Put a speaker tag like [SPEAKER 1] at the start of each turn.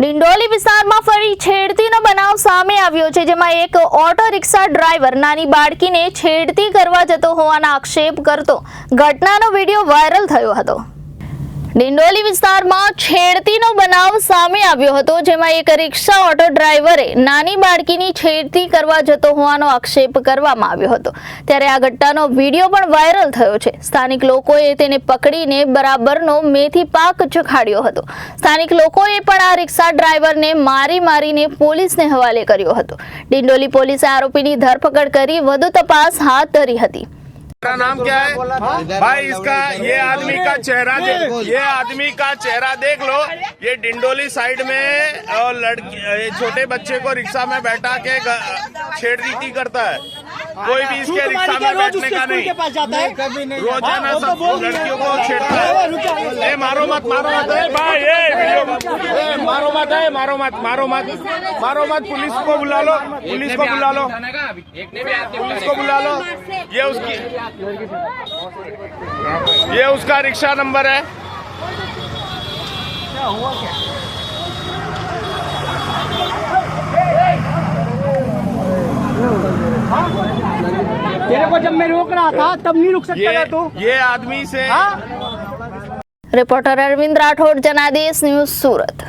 [SPEAKER 1] ડિંડોલી વિસ્તારમાં ફરી છેડતીનો બનાવ સામે આવ્યો છે, જેમાં એક ઓટો રિક્ષા ડ્રાઈવર નાની બાળકીને છેડતી કરવા જતો હોવાના આક્ષેપ કરતો ઘટનાનો વિડીયો વાયરલ થયો હતો। ડિંડોલી વિસ્તારમાં છેડતીનો બનાવ સામે આવ્યો હતો, જેમાં એક રિક્ષા ઓટો ડ્રાઈવરે નાની બાળકીની છેડતી કરવા જતો હોવાનો આક્ષેપ કરવામાં આવ્યો હતો। ત્યારે આ ઘટનાનો વિડીયો પણ વાયરલ થયો છે। સ્થાનિક લોકોએ તેને પકડીને બરાબરનો મેથી પાક ચખાડ્યો હતો। સ્થાનિક લોકોએ પણ આ રિક્ષા ડ્રાઈવરને મારીને પોલીસને હવાલે કર્યો હતો। ડિંડોલી પોલીસે આરોપીની ધરપકડ કરી વધુ તપાસ हाथ धरी હતી।
[SPEAKER 2] मेरा नाम क्या है भाई? इसका ये आदमी का चेहरा देख लो। ये डिंडोली साइड में लड़की छोटे बच्चे को रिक्शा में बैठा के छेड़ती करता है। कोई भी इसके रिक्शा में बैठने का नहीं, रोजाना सब लड़कियों को छेड़ता है। मारो मत भाई, ये वीडियो मारो मत। पुलिस को बुला लो, पुलिस को बुला लो। ये उसका रिक्शा नंबर है।
[SPEAKER 3] तेरे को जब मैं रोक रहा था तब नहीं रुक सकता था तू।
[SPEAKER 2] ये आदमी से
[SPEAKER 1] रिपोर्टर अरविंद राठौड़, जनादेश न्यूज, सूरत।